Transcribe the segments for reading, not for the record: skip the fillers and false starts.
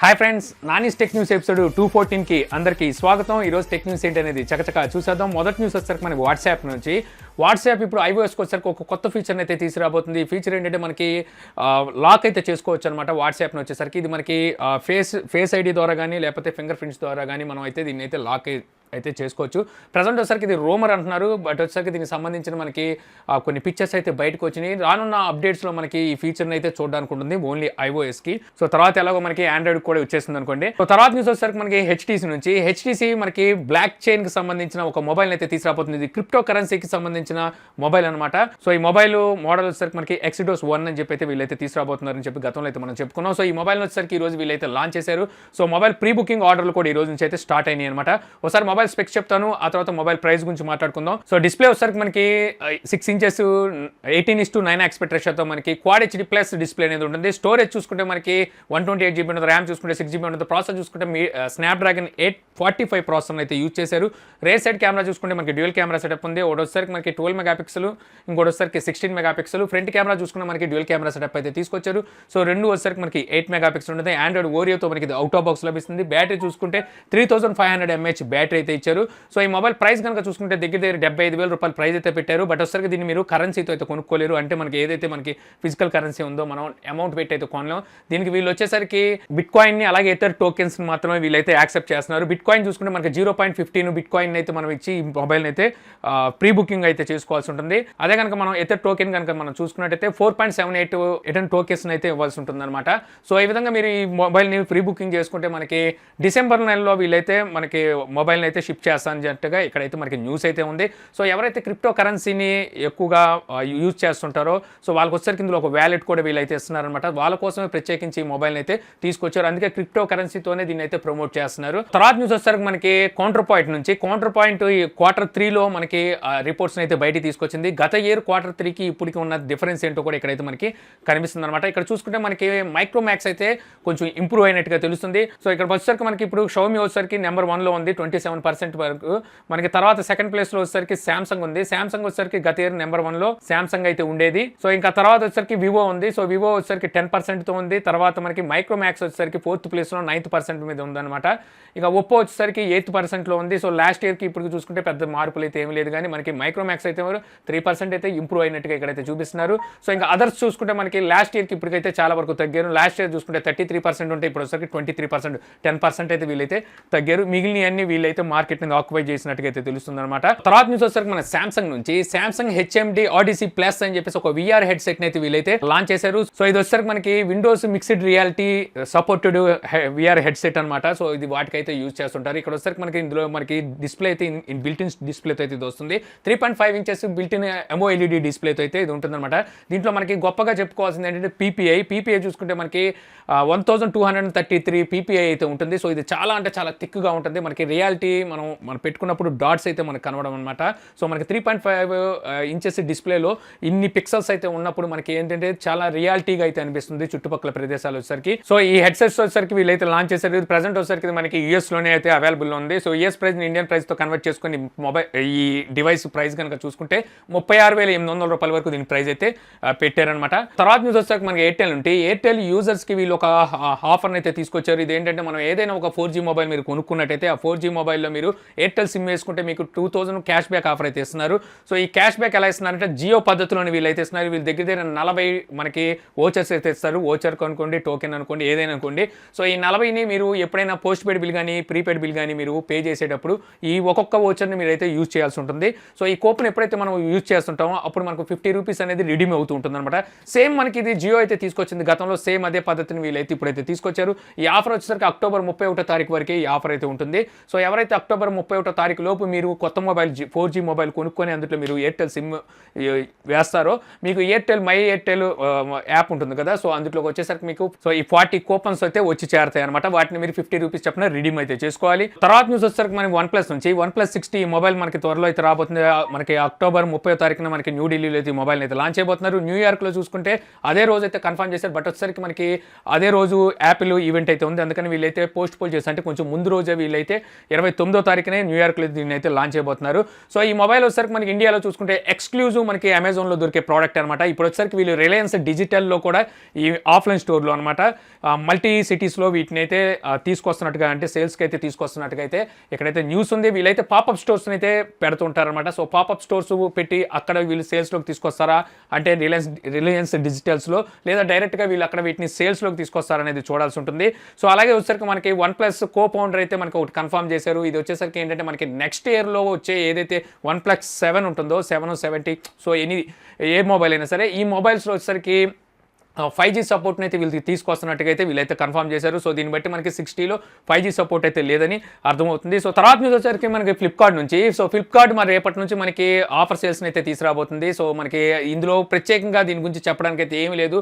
Hi friends, Nani's tech news episode 214కి అందరికీ స్వాగతం. ఈరోజు టెక్ న్యూస్ ఏంటి అనేది చకచకా చూసేద్దాం. మొదటి న్యూస్ వచ్చేసరికి మనకి వాట్సాప్ నుంచి. వాట్సాప్ ఇప్పుడు iOSకి వచ్చేసరికి ఒక కొత్త ఫీచర్ని అయితే తీసుకురాబోతుంది. ఈ ఫీచర్ ఏంటంటే మనకి లాక్ అయితే చేసుకోవచ్చు అనమాట. వాట్సాప్ని వచ్చేసరికి ఇది మనకి ఫేస్ ఐడి ద్వారా కానీ లేకపోతే ఫింగర్ ప్రింట్స్ ద్వారా కానీ మనం అయితే దీన్ని అయితే లాక్ అయితే చేసుకోవచ్చు. ప్రజెంట్ వచ్చేసరికి ఇది రూమర్ అంటున్నారు, బట్ వచ్చేసరికి దీనికి సంబంధించిన మనకి కొన్ని పిక్చర్స్ అయితే బయటకు వచ్చినాయి. రానున్న అప్డేట్స్లో మనకి ఈ ఫీచర్ని అయితే చూడడానికి ఉంటుంది ఓన్లీ iOSకి. సో తర్వాత ఎలాగో మనకి ఆండ్రాయిడ్ కూడా వచ్చేస్తుంది అనుకోండి. సో తర్వాత న్యూస్ వచ్చేసరికి మనకి HTC నుంచి. HTC మనకి బ్లాక్ చైన్కి సంబంధించిన ఒక మొబైల్ అయితే తీసుకురాబోతుంది. ఇది క్రిప్టో కరెన్సీకి సంబంధించిన మొబైల్ అనమాట. సో ఈ మొబైల్ మోడల్ వచ్చేసరికి మనకి Exynos 1 అని చెప్పి అయితే వీళ్ళైతే తీసుకురాబోతున్నారని చెప్పి గతంలో అయితే మనం చెప్పుకున్నాం. సో ఈ మొబైల్ వచ్చేసరికి ఈ రోజు వీళ్ళైతే లాంచ్ చేశారు. సో మొబైల్ ప్రీ బుకింగ్ ఆర్డర్లు కూడా ఈ రోజు నుంచి అయితే స్టార్ట్ అయినాయి అనమాట. ఒకసారి మొబైల్ స్పెక్స్ చెప్తాను, ఆ తర్వాత మొబైల్ ప్రైస్ గురించి మాట్లాడుకుందాం. సో డిస్ప్లే వచ్చేసరికి మనకి 6 ఇంచెస్ 18:9 ఆస్పెక్ట్ రేషియోతో మనకి క్వాడ్ HD ప్లస్ డిస్ప్లే అనేది ఉంటుంది. స్టోరేజ్ చూసుకుంటే మనకి 128 GB ఉంటుంది, ర్యామ్ చూసుకుంటే 6 GB ఉంటుంది. ప్రాసెసర్ చూసుకుంటే స్నాప్డ్రాగన్ 845 ప్రాసెసర్ అయితే యూజ్ చేశారు. రేర్ సైడ్ కెమెరా చూసుకుంటే మనకి డ్యూయల్ కెమెరా సెటప్ ఉంది. ఒకటి వచ్చేసరికి మనకి 12 మెగాపిక్సెల్, ఇంకోటి వచ్చేసరికి 16 మెగాపిక్సెల్. ఫ్రంట్ కెమెరా చూసుకుంటే మనకి డ్యూయల్ కెమెరా సెటప్ అయితే తీసుకొచ్చారు. సో రెండు వచ్చేసరికి మనకి 8 మెగాపిక్సెల్ ఉంటుంది. ఆండ్రాయిడ్ ఓరియోతో మనకి అవుట్ ఆఫ్ బాక్స్ లభిస్తుంది. బ్యాటరీ చూసుకుంటే 3500 mAh బ్యాటరీ అయితే ఇచ్చారు. సో ఈ మొబైల్ ప్రైస్ కనుక చూసుకుంటే దగ్గర 75,000 రూపాయలు ప్రైస్ అయితే పెట్టారు. బట్ వచ్చేసరికి దీన్ని మీరు కరెన్సీతో అయితే కొనుక్కోలేరు. అంటే మనకి ఏదైతే మనకి ఫిజికల్ కరెన్సీ ఉందో మనం అమౌంట్ పెట్టి అయితే కొనలేం. దీనికి వీళ్ళు వచ్చేసరికి బిట్ కాయిన్ని అలాగే ఇతర టోకెన్స్ మాత్రమే వీళ్ళైతే యాక్సెప్ట్ చేస్తున్నారు. బిట్ కాయిన్ చూసుకుంటే మనకి 0.15 బిట్ కాయిన్ అయితే మనం ఇచ్చి ఈ మొబైల్ అయితే ప్రీ బుకింగ్ అయితే చేసుకోవాల్సి ఉంటుంది. అదే కనుక మనం ఇతర టోకెన్ కనుక మనం చూసుకున్నట్టయితే 4.78 ఎటన్ టోకెన్స్ అయితే ఇవ్వాల్సి ఉంటుంది అనమాట. సో ఈ విధంగా మీరు ఈ మొబైల్ని ప్రీ బుకింగ్ చేసుకుంటే మనకి డిసెంబర్ నెలలో వీళ్ళైతే మనకి మొబైల్ని అయితే షిప్ చేస్తానన్నట్టుగా ఇక్కడైతే మనకి న్యూస్ అయితే ఉంది. సో ఎవరైతే క్రిప్టో కరెన్సీని ఎక్కువగా యూజ్ చేస్తుంటారో సో వాళ్ళకి వచ్చేసరికి ఇందులో ఒక వ్యాలెట్ కూడా వీళ్ళైతే ఇస్తున్నారనమాట. వాళ్ళ కోసమే ప్రత్యేకించి ఈ మొబైల్ని అయితే తీసుకొచ్చారు. అందుకే క్రిప్టో కరెన్సీతోనే దీన్ని అయితే ప్రమోట్ చేస్తున్నారు. తర్వాత న్యూస్ వచ్చేసరికి మనకి కౌంటర్ పాయింట్ నుంచి. కౌంటర్ పాయింట్ ఈ Q3లో మనకి రిపోర్ట్స్ అయితే బయటికి తీసుకొచ్చింది. గత ఇయర్ Q3కి ఇప్పటికి ఉన్న డిఫరెన్స్ ఏంటో కూడా ఇక్కడైతే మనకి కనిపిస్తుంది అనమాట. ఇక్కడ చూసుకుంటే మనకి మైక్రోమాక్స్ అయితే కొంచెం ఇంప్రూవ్ అయినట్టుగా తెలుస్తుంది. సో ఇక్కడ వచ్చేసరికి మనకి ఇప్పుడు షావమీ వచ్చేసరికి నెంబర్ 1లో ఉంది 27% వరకు. మనకి తర్వాత సెకండ్ ప్లేస్ లో వచ్చేసరికి సామ్సంగ్ ఉంది. సామ్సంగ్ వచ్చేసరికి గత ఇయర్ నెంబర్ 1లో సామ్సంగ్ అయితే ఉండేది. సో ఇంకా తర్వాత వచ్చేసరికి వివో ఉంది. సో వివో వచ్చేసరికి 10% తో ఉంది. తర్వాత మనకి మైక్రోమాక్స్ వచ్చేసరికి 4th ప్లేస్ లో 9% మీద ఉందన్నమాట. ఇక ఒప్పో వచ్చేసరికి 8% లో ఉంది. సో లాస్ట్ ఇయర్ కి ఇప్పుడు చూసుకుంటే పెద్ద మార్పులు అయితే ఏమీ లేదు, కానీ మనకి మైక్రోమాక్స్ అయితే 3% అయితే ఇంప్రూవ్ అయినట్టుగా ఇక్కడైతే చూపిస్తున్నారు. సో ఇంకా అదర్స్ చూసుకుంటే మనకి లాస్ట్ ఇయర్ కి ఇప్పటికైతే చాలా వరకు తగ్గారు. లాస్ట్ ఇయర్ చూసుకుంటే 33% ఉంటే ఇప్పుడు వచ్చేసరికి 23%, 10% అయితే వీళ్ళైతే తగ్గారు. మిగిలిన అన్ని వీళ్ళైతే మార్కెట్ ని ఆక్యుపై చేసినట్టుగా అయితే తెలుస్తుంది అనమాట. తర్వాత న్యూస్ వచ్చేసరికి మన సామ్సంగ్ నుంచి. సామ్సంగ్ HMD Odyssey Plus అని చెప్పేసి ఒక VR హెడ్సెట్ అయితే వీళ్ళైతే లాంచ్ చేశారు. సో ఇది వచ్చేసరికి మనకి Windows mixed reality supported VR headset అనమాట. సో ఇది వాటికైతే యూజ్ చేస్తుంటారు. ఇక్కడ వచ్చేసరికి మనకి ఇందులో మనకి డిస్ప్లే అయితే బిల్ట్ ఇన్ డిస్ప్లేతో అయితే ఇది వస్తుంది. 3.5 ఇంచెస్ బిల్ట్ ఇన్ MOLED డిస్ప్లేతో అయితే ఇది ఉంటుందన్నమాట. దీంట్లో మనకి గొప్పగా చెప్పుకోవాల్సింది ఏంటంటే PPI చూసుకుంటే మనకి 1233 PPI అయితే ఉంటుంది. సో ఇది చాలా అంటే చాలా థిక్గా ఉంటుంది. మనకి రియాలిటీ మనం పెట్టుకున్నప్పుడు డాట్స్ అయితే మనకు కనబడడం అనమాట. సో మనకి 3.5 ఇంచెస్ డిస్ప్లేలో ఇన్ని పిక్సెల్స్ అయితే ఉన్నప్పుడు మనకి ఏంటంటే చాలా రియాలిటీగా అయితే అనిపిస్తుంది చుట్టుపక్కల ప్రదేశాలు వచ్చేసరికి. సో ఈ హెడ్సెట్స్ వచ్చేసరికి వీళ్ళైతే లాంచ్ చేశారు. ఇది ప్రజెంట్ వచ్చేసరికి మనకి యూఎస్లోనే అయితే అవైలబుల్ ఉంది. సో యూఎస్ ప్రైస్ ఇండియన్ ప్రైస్తో కన్వర్ట్ చేసుకుని ఈ డివైస్ ప్రైస్ కనుక చూసుకుంటే 36,800 రూపాయల వరకు దీని ప్రైస్ అయితే పెట్టారనమాట. తర్వాత న్యూస్ వచ్చేసరికి మనకి ఎయిర్టెల్ ఉంటే ఎయిర్టెల్ యూజర్స్కి వీళ్ళు ఒక ఆఫర్ని అయితే తీసుకొచ్చారు. ఇది ఏంటంటే మనం ఏదైనా ఒక 4G మొబైల్ మీరు కొనుక్కున్నట్టయితే ఆ 4G మొబైల్లో మీరు ఎయిర్టెల్ సిమ్ వేసుకుంటే మీకు 2000 క్యాష్ బ్యాక్ ఆఫర్ అయితే ఇస్తున్నారు. సో ఈ క్యాష్ బ్యాక్ ఎలా ఇస్తున్నారంటే జియో పద్ధతిలోని వీళ్ళైతే ఇస్తున్నారు. వీళ్ళ దగ్గర 40 మనకి ఓచర్స్ అయితే ఇస్తారు. ఓచర్ అనుకోండి, టోకెన్ అనుకోండి, ఏదైనా అనుకోండి. సో ఈ 40ని మీరు ఎప్పుడైనా పోస్ట్ పెయిడ్ బిల్ కానీ ప్రీపెయిడ్ బిల్ కానీ మీరు పే చేసేటప్పుడు ఈ ఒక్కొక్క ఓచర్ని మీరు అయితే యూజ్ చేయాల్సి ఉంటుంది. సో ఈ కూపన్ ఎప్పుడైతే మనం యూజ్ చేస్తుంటామో అప్పుడు మనకు 50 రూపీస్ అనేది రిడీమ్ అవుతూ ఉంటుంది అనమాట. సేమ్ మనకి ఇది జియో అయితే తీసుకొచ్చింది గతంలో, సేమ్ అదే పద్ధతిని వీళ్ళైతే ఇప్పుడైతే తీసుకొచ్చారు. ఈ ఆఫర్ వచ్చేసరికి అక్టోబర్ 31వ తారీఖు వరకే ఈ ఆఫర్ అయితే ఉంటుంది. సో ఎవరైతే అక్టోబర్ 31వ తారీఖు లోపు మీరు కొత్త మొబైల్ 4G మొబైల్ కొనుక్కొని అందులో మీరు ఎయిర్టెల్ సిమ్ వేస్తారో మీకు ఎయిర్టెల్ మై ఎయిర్టెల్ యాప్ ఉంటుంది కదా, సో అందులోకి వచ్చేసరికి మీకు సో ఈ 40 కూపన్స్ అయితే వచ్చి చేరతాయి అనమాట. వాటిని మీరు 50 రూపీస్ చెప్పిన రిడీమ్ అయితే చేసుకోవాలి. తర్వాత న్యూస్ వచ్చేసరికి మనకి OnePlus నుంచి. OnePlus 60 మొబైల్ మనకి త్వరలో అయితే రాబోతుంది. మనకి అక్టోబర్ 30వ తారీఖున మనకి న్యూఢిల్లీలో అయితే ఈ మొబైల్ అయితే లాంచ్ అయిపోతున్నారు. న్యూయార్క్లో చూసుకుంటే అదే రోజు అయితే కన్ఫర్మ్ చేశారు. బట్ వచ్చేసరికి మనకి అదే రోజు యాపిల్ ఈవెంట్ అయితే ఉంది. అందుకని వీళ్ళైతే పోస్ట్ పోల్ చేసి అంటే కొంచెం ముందు రోజే వీళ్ళైతే 29 9వ తారీఖునే న్యూయార్క్లో దీన్ని అయితే లాంచ్ చేయబోతున్నారు. సో ఈ మొబైల్ వచ్చేసరికి మనకి ఇండియాలో చూసుకుంటే ఎక్స్క్లూజివ్ మనకి అమెజాన్లో దొరికే ప్రోడక్ట్ అనమాట. ఇప్పుడు వచ్చేసరికి వీళ్ళు రిలయన్స్ డిజిటల్లో కూడా ఈ ఆఫ్లైన్ స్టోర్లో అనమాట మల్టీ సిటీస్లో వీటిని అయితే తీసుకొస్తున్నట్టుగా, అంటే సేల్స్కి అయితే తీసుకొస్తున్నట్టుగా అయితే ఇక్కడైతే న్యూస్ ఉంది. వీళ్ళైతే పాపప్ స్టోర్స్ని అయితే పెడుతుంటారనమాట. సో పాపప్ స్టోర్స్ పెట్టి అక్కడ వీళ్ళు సేల్స్లోకి తీసుకొస్తారా అంటే రిలయన్స్ డిజిటల్స్లో, లేదా డైరెక్ట్గా వీళ్ళు అక్కడ వీటిని సేల్స్లోకి తీసుకొస్తారనేది చూడాల్సి ఉంటుంది. సో అలాగే వచ్చేసరికి మనకి OnePlus కో ఫౌండర్ అయితే మనకి ఒకటి కన్ఫర్మ్ చేశారు. ఇది వచ్చేసరికి ఏంటంటే మనకి నెక్స్ట్ ఇయర్లో వచ్చే ఏదైతే OnePlus 7 ఉంటుందో 770, సో ఏ మొబైల్ అయినా సరే ఈ మొబైల్స్లో వచ్చేసరికి 5G సపోర్ట్ని అయితే వీళ్ళు తీసుకొస్తున్నట్టుగా అయితే వీళ్ళైతే కన్ఫర్మ్ చేశారు. సో దీన్ని బట్టి మనకి 60లో 5G సపోర్ట్ అయితే లేదని అర్థమవుతుంది. సో తర్వాత న్యూస్ వచ్చేసరికి మనకి ఫ్లిప్కార్ట్ నుంచి, సో ఫ్లిప్కార్ట్ మరి రేపటి నుంచి మనకి ఆఫర్ సేల్స్ని అయితే తీసుకురాబోతుంది. సో మనకి ఇందులో ప్రత్యేకంగా దీని గురించి చెప్పడానికి అయితే ఏమీ లేదు.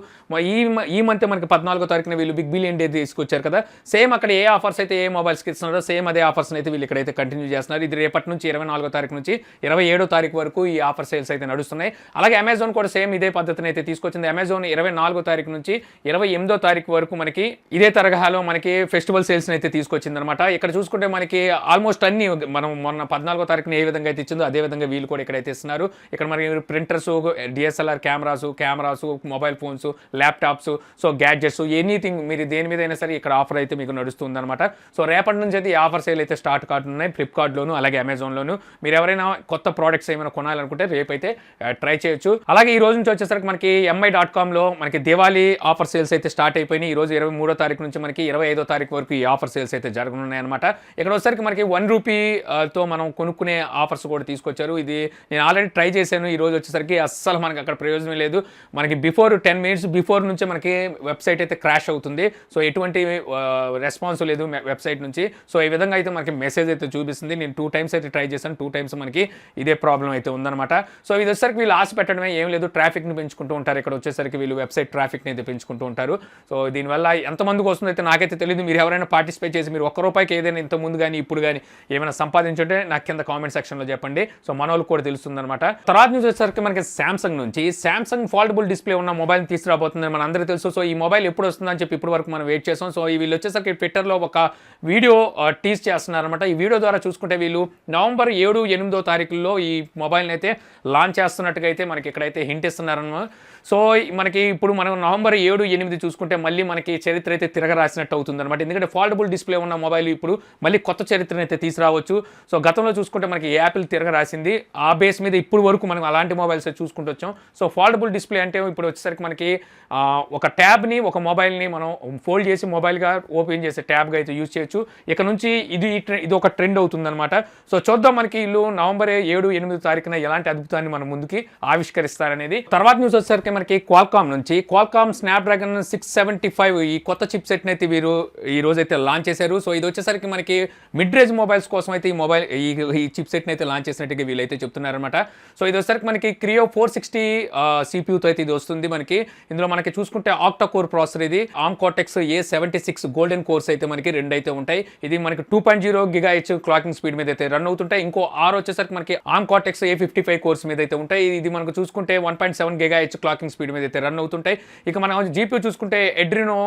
ఈ మంత్ మనకి 14వ తారీఖున వీళ్ళు బిగ్ బిలియన్ డే తీసుకొచ్చారు కదా, సేమ్ అక్కడ ఏ ఆఫర్స్ అయితే ఏ మొబైల్స్కి ఇస్తున్నారో సేమ్ అదే ఆఫర్స్ని అయితే వీళ్ళు ఇక్కడైతే కంటిన్యూ చేస్తున్నారు. ఇది రేపటి నుంచి 24వ తారీఖు నుంచి 27వ తారీఖు వరకు ఈ ఆఫర్ సేల్స్ అయితే నడుస్తున్నాయి. అలాగే అమెజాన్ కూడా సేమ్ ఇదే పద్ధతిని అయితే తీసుకొచ్చింది. అమెజాన్ 24వ తారీఖు నుంచి 28వ తారీఖు వరకు మనకి ఇదే తరహాలో మనకి ఫెస్టివల్ సేల్స్ అయితే తీసుకొచ్చింది అనమాట. ఇక్కడ చూసుకుంటే మనకి ఆల్మోస్ట్ అన్ని మనం మొన్న 14వ తారీఖున ఏ విధంగా అయితే ఇచ్చిందో అదే విధంగా వీళ్ళు కూడా ఇక్కడైతే ఇస్తున్నారు. ఇక్కడ మనకి printers, DSLR cameras, mobile phones, laptops, so gadgets, anything మీరు దేని మీద అయినా సరే ఇక్కడ ఆఫర్ అయితే మీకు నడుస్తుంది అనమాట. సో రేపటి నుంచి అయితే ఈ ఆఫర్ సేల్ అయితే స్టార్ట్ కానున్నాయి ఫ్లిప్కార్ట్లోను అలాగే అమెజాన్లోను. మీరు ఎవరైనా కొత్త ప్రోడక్ట్స్ ఏమైనా కొనాలనుకుంటే రేపైతే ట్రై చేయొచ్చు. అలాగే ఈ రోజు నుంచి వచ్చేసరికి మనకి MI.comలో మనకి దివాళీ ఆఫర్ సేల్స్ అయితే స్టార్ట్ అయిపోయినాయి. ఈ రోజు 23వ తారీఖు నుంచి మనకి 25వ తారీఖు వరకు ఈ ఆఫర్ సేల్స్ అయితే జరగనున్నాయి అనమాట. ఇక్కడ వచ్చేసరికి మనకి ₹1 మనం కొనుక్కునే ఆఫర్స్ కూడా తీసుకొచ్చారు. ఇది నేను ఆల్రెడీ ట్రై చేశాను. ఈ రోజు వచ్చేసరికి అస్సలు మనకి అక్కడ ప్రయోజనం లేదు. మనకి 10 minutes బిఫోర్ నుంచే మనకి వెబ్సైట్ అయితే క్రాష్ అవుతుంది. సో ఎటువంటి రెస్పాన్స్ లేదు వెబ్సైట్ నుంచి. సో ఈ విధంగా అయితే మనకి మెసేజ్ అయితే చూపిస్తుంది. నేను 2 times అయితే ట్రై చేశాను. 2 times మనకి ఇదే ప్రాబ్లం అయితే ఉందన్నమాట. సో ఇది వచ్చేసరికి వీళ్ళు ఆశ పెట్టడమే ఏం లేదు, ట్రాఫిక్ని పెంచుకుంటూ ఉంటారు. ఇక్కడ వచ్చేసరికి వీళ్ళు వెబ్సైట్ ట్రాఫిక్ని అయితే పెంచుకుంటూ ఉంటారు. సో దీనివల్ల ఎంతమందికి వస్తుందో అయితే నాకైతే తెలియదు. మీరు ఎవరైనా పార్టిసిపేట్ చేసి మీరు ₹1 ఏదైనా ఇంత ముందు కానీ ఇప్పుడు కానీ ఏమైనా సంపాదించుంటే నాకు కింద కామెంట్ సెక్షన్లో చెప్పండి. సో మన వాళ్ళకి కూడా తెలుస్తుంది అనమాట. తర్వాత న్యూస్ వచ్చేసరికి మనకి సామ్సంగ్ నుంచి సామ్సంగ్ ఫోల్డబుల్ డిస్ప్లే ఉన్న మొబైల్ తీసుకురాబోతుంది మన అందరికీ తెలుసు. సో ఈ మొబైల్ ఎప్పుడు వస్తుందని చెప్పి ఇప్పటి వరకు మనం వెయిట్ చేసాం. సో వీళ్ళు వచ్చేసరికి ట్విట్టర్లో ఒక వీడియో టీజ్ చేస్తున్నారు అనమాట. ఈ వీడియో ద్వారా చూసుకుంటే వీళ్ళు నవంబర్ 7, 8వ తారీఖుల్లో ఈ మొబైల్ని అయితే లాంచ్ చేస్తున్నట్టుగా అయితే మనకి ఇక్కడైతే హింట్ ఇస్తున్నారన్నమాట. సో మనకి ఇప్పుడు మనం నవంబర్ 7, 8 చూసుకుంటే మళ్ళీ మనకి చరిత్ర అయితే తిరగరాసినట్టు అవుతుంది అనమాట. ఎందుకంటే ఫోల్డబుల్ డిస్ప్లే ఉన్న మొబైల్ ఇప్పుడు మళ్ళీ కొత్త చరిత్రను అయితే తీసుకురావచ్చు. సో గతంలో చూసుకుంటే మనకి యాపిల్ తిరగరాసింది, ఆ బేస్ మీద ఇప్పుడు వరకు మనం అలాంటి మొబైల్స్ చూసుకుంటూ వచ్చాం. సో ఫోల్డబుల్ డిస్ప్లే అంటే ఇప్పుడు వచ్చేసరికి మనకి ఒక ట్యాబ్ని, ఒక మొబైల్ని మనం ఫోల్డ్ చేసి మొబైల్గా ఓపెన్ చేసే ట్యాబ్గా అయితే యూజ్ చేయొచ్చు. ఇక నుంచి ఇది ఒక ట్రెండ్ అవుతుందన్నమాట. సో చూద్దాం మనకి వీళ్ళు నవంబర్ 7, 8 తారీఖున ఎలాంటి అద్భుతాన్ని మన ముందుకి ఆవిష్కరిస్తారనేది. తర్వాత న్యూస్ వచ్చేసరికి మనకి Qualcomm నుంచి Qualcomm Snapdragon 675 ఈ కొత్త చిప్ సెట్ని అయితే వీరు ఈ రోజు అయితే లాంచ్ చేశారు. సో ఇది వచ్చేసరికి మనకి మిడ్ రేంజ్ మొబైల్స్ కోసం అయితే ఈ చిప్ సెట్ని అయితే లాంచ్ చేసినట్టుగా వీళ్ళైతే చెప్తున్నారనమాట. సో ఇది వచ్చేసరికి మనకి Creo 460 CPUతో అయితే ఇది వస్తుంది. మనకి ఇందులో మనకి చూసుకుంటే ఆక్టా కోర్ ప్రాసెసర్, ఇది ARM Cortex A76 golden course అయితే మనకి 2 అయితే ఉంటాయి. ఇది మనకి 2.0 GHz క్లాకింగ్ స్పీడ్ మీద అయితే రన్ అవుతుంటాయి. ఇంకో 6 వచ్చేసరికి మనకి ARM Cortex A55 కోర్స్ మీద అయితే ఉంటాయి. ఇది మనకు చూసుకుంటే 1.7 GHz క్లాకింగ్ స్పీడ్ మీద అయితే రన్ అవుతుంటాయి. ఇక మనం జీపీయూ చూసుకుంటే Adreno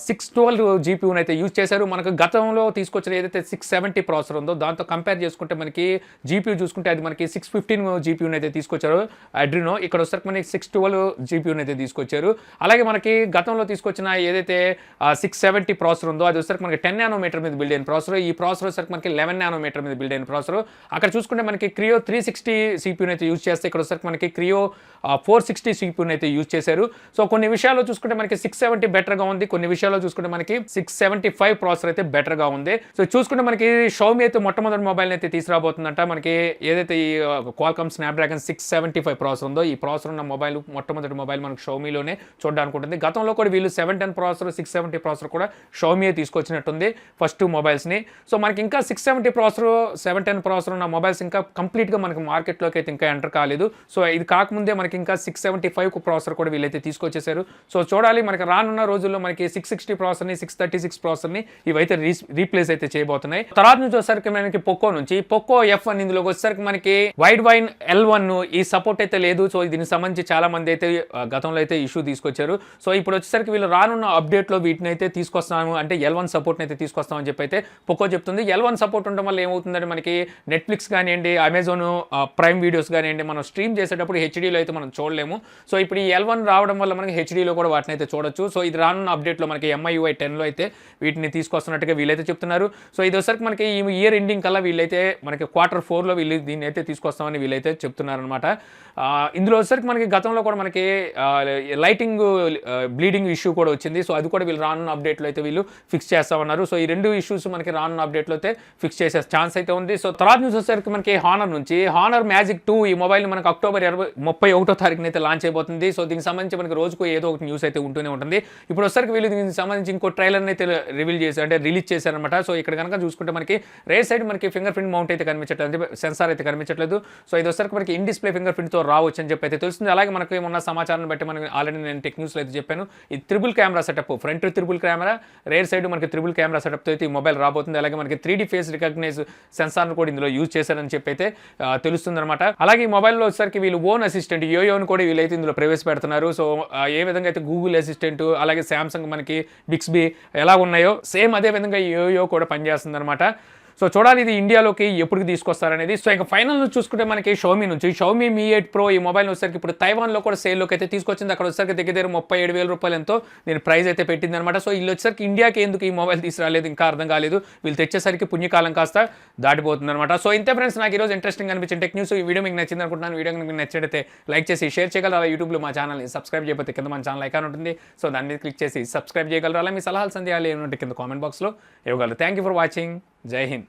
612 జీపీయూని అయితే యూజ్ చేశారు. మనకు గతంలో తీసుకొచ్చిన ఏదైతే 670 ప్రాసెసర్ ఉందో దాంతో కంపేర్ చేసుకుంటే మనకి జీపీయూ చూసుకుంటే అది మనకి 615 జీపీయూని అయితే తీసుకొచ్చారు Adreno. ఇక్కడ వచ్చేసరికి మనకి 612 జీపీయూని అయితే తీసుకొచ్చారు. అలాగే మనకి గతంలో తీసుకొచ్చిన ఏదైతే 670 ప్రాసెసర్ ఉందో అది వచ్చేసరికి మనకి 10 nanometer మీద బిల్డ్ అయిన ప్రాసెసర్. ఈ ప్రాసెసర్ వచ్చేసరికి మనకి 11 nanometer మీద బిల్డ్ అయిన ప్రాసెసర్. అక్కడ చూసుకుంటే మనకి Creo 360 CPU అయితే యూజ్ చేస్తే ఇక్కడ వచ్చేసరికి మనకి Creo 460 CPU అయితే యూజ్ చేశారు. సో కొన్ని విషయాల్లో చూసుకుంటే మనకి 670 బెటర్గా ఉంది, కొన్ని విషయాల్లో చూసుకుంటే మనకి 675 ప్రాసెసర్ అయితే బెటర్గా ఉంది. సో చూసుకుంటే మనకి Xiaomi అయితే మొట్టమొదటి మొబైల్ అయితే తీసుకురాబోతుందంట. మనకి ఏదైతే ఈ Qualcomm Snapdragon 675 ప్రాసెసర్ ఉందో ఈ ప్రాసెసర్ ఉన్న మొట్టమొదటి మొబైల్ మనకి Xiaomiలోనే చూడడానికి ఉంటుంది. గతంలో కూడా వీళ్ళు 710 ప్రాసెసర్ 670 ప్రాసెసర్ కూడా Xiaomi తీసుకొచ్చినట్టుంది ఫస్ట్ మొబైల్స్ని. సో మనకి ఇంకా 670 ప్రాసెసర్ 710 ప్రాసెసర్ ఉన్న మొబైల్స్ ఇంకా కంప్లీట్గా మనకి మార్కెట్లోకి అయితే ఇంకా ఎంటర్ కాలేదు. సో ఇది కాకముందే మనకి మనకి ఇంకా 675 ప్రాసెసర్ కూడా వీళ్ళైతే తీసుకొచ్చేసారు. సో చూడాలి మనకి రానున్న రోజుల్లో మనకి 660 ప్రాసెసర్ని 636 ప్రాసెసర్ని ఇవైతే రీప్లేస్ అయితే చేయబోతున్నాయి. తర్వాత నుంచి వచ్చేసరికి మనకి పోకో నుంచి పోకో F1 ఇందులోకి వచ్చేసరికి మనకి వైడ్ వైన్ L1 ఈ సపోర్ట్ అయితే లేదు. సో దీనికి సంబంధించి చాలా మంది అయితే గతంలో అయితే ఇష్యూ తీసుకొచ్చారు. సో ఇప్పుడు వచ్చేసరికి వీళ్ళు రానున్న అప్డేట్లో వీటిని అయితే తీసుకొస్తాము అంటే L1 సపోర్ట్ని అయితే తీసుకొస్తామని చెప్పి అయితే పోకో చెప్తుంది. L1 సపోర్ట్ ఉండడం వల్ల ఏమవుతుందంటే మనకి నెట్ఫ్లిక్స్ కానివ్వండి, అమెజాన్ ప్రైమ్ వీడియోస్ కానివ్వండి, మనం స్ట్రీమ్ చేసేటప్పుడు హెచ్డీలో అయితే మనం చూడలేము. సో ఇప్పుడు ఈ L1 రావడం వల్ల మనకి హెచ్డీలో కూడా వాటిని అయితే చూడొచ్చు. సో ఇది రానున్న అప్డేట్లో మనకి MIUI 10లో అయితే వీటిని తీసుకొస్తున్నట్టుగా వీళ్ళైతే చెప్తున్నారు. సో ఇది వచ్చరికి మనకి ఈ ఇయర్ ఎండింగ్ కల్లా వీళ్ళైతే మనకి Q4లో వీళ్ళు దీన్ని అయితే తీసుకొస్తామని వీళ్ళైతే చెప్తున్నారనమాట. ఇందులో వచ్చరికి మనకి గతంలో కూడా మనకి లైటింగ్ బ్లీడింగ్ ఇష్యూ కూడా వచ్చింది. సో అది కూడా వీళ్ళు రానున్న అప్డేట్లో అయితే వీళ్ళు ఫిక్స్ చేస్తామన్నారు. సో ఈ రెండు ఇష్యూస్ మనకి రానున్న అప్డేట్లో అయితే ఫిక్స్ చేసే ఛాన్స్ అయితే ఉంది. సో తర్వాత న్యూస్ వచ్చేసరికి మనకి హానర్ నుంచి హానర్ మ్యాజిక్ 2 ఈ మొబైల్ మనకి అక్టోబర్ 31వ తారీఖున అయితే లాంచ్ అయిపోతుంది. సో దీనికి సంబంధించి మనకి రోజుకు ఏదో ఒక న్యూస్ అయితే ఉంటూనే ఉంటుంది. ఇప్పుడు వచ్చరికి వీళ్ళు దీనికి సంబంధించి ఇంకో ట్రైలర్ని అయితే రిలీజ్ చేశారనమాట. సో ఇక్కడ కనుక చూసుకుంటే మనకి రేర్ సైడ్ మనకి ఫింగర్ ప్రింట్ మౌంట్ అయితే కనిపించట్లేదు, సెన్సార్ అయితే కనిపించట్లేదు. సో ఇది వచ్చరికి మనకి ఇన్ డిస్ప్లే ఫింగర్ ప్రింట్తో రావచ్చు అని చెప్పి అయితే తెలుస్తుంది. అలాగే మనకి ఉన్న సమాచారాన్ని బట్టి మనకి ఆల్రెడీ నేను టెక్న్యూస్లో అయితే చెప్పాను, ఇది triple camera setup, front triple camera, rare side మనకి త్రిబుల్ కెమెరా సెటప్తో అయితే ఈ మొబైల్ రాబోతుంది. అలాగే మనకి 3D ఫేస్ రికగ్నైజ్ సెన్సార్ను కూడా ఇందులో యూజ్ చేశారని చెప్పి అయితే తెలుస్తుంది అనమాట. అలాగే ఈ మొబైల్లో వచ్చేసరికి వీళ్ళు ఓన్ అసిస్టెంట్ యోయోని కూడా వీళ్ళైతే ఇందులో ప్రవేశపెడుతున్నారు. సో ఏ విధంగా అయితే గూగుల్ అసిస్టెంట్ అలాగే శాంసంగ్ మనకి బిక్స్బీ ఎలా ఉన్నాయో సేమ్ అదే విధంగా యోయో కూడా పనిచేస్తుంది అనమాట. సో చూడాలి ఇది ఇండియాలోకి ఎప్పుడు తీసుకొస్తారనేది. సో ఇంకా ఫైనల్ నుంచి చూసుకుంటే మనకి షౌమీ నుంచి షౌమీ Mi 8 Pro ఈ మొబైల్ వచ్చేసరికి ఇప్పుడు తైవాన్లో కూడా సేల్లోకి అయితే తీసుకొచ్చింది. అక్కడ వచ్చేసరికి దగ్గర 37,000 రూపాయలు ఎంతో నేను ప్రైస్ అయితే పెట్టింది అనమాట. సో వీళ్ళు వచ్చేసరికి ఇండియాకి ఎందుకు ఈ మొబైల్ తీసుకురాలేదు ఇంకా అర్థం కాలేదు. వీళ్ళు తెచ్చేసరికి పుణ్యకాలం కాస్త దాటిపోతుంది అనమాట. సో ఇంతే ఫ్రెండ్స్, నాకు ఈరోజు ఇంట్రెస్టింగ్ అనిపించిన టెక్ న్యూస్. ఈ వీడియో మీకు నచ్చింది అనుకుంటున్నాను. వీడియో మీకు నచ్చితే లైక్ చేసి షేర్ చేయగలరు. అలా యూట్యూబ్లో మా ఛానల్ని సబ్స్క్రైబ్ చేయకపోతే కింద మన ఛానల్ ఐకాన్ ఉంటుంది. సో దాని మీద క్లిక్ చేసి సబ్స్క్రైబ్ చేయగలరు. అలా మీ సలహాలు సందేహాలు ఏమంటే కింద కామెంట్ బాక్స్లో ఇవ్వగలరు. Thank you for watching. జై హింద్.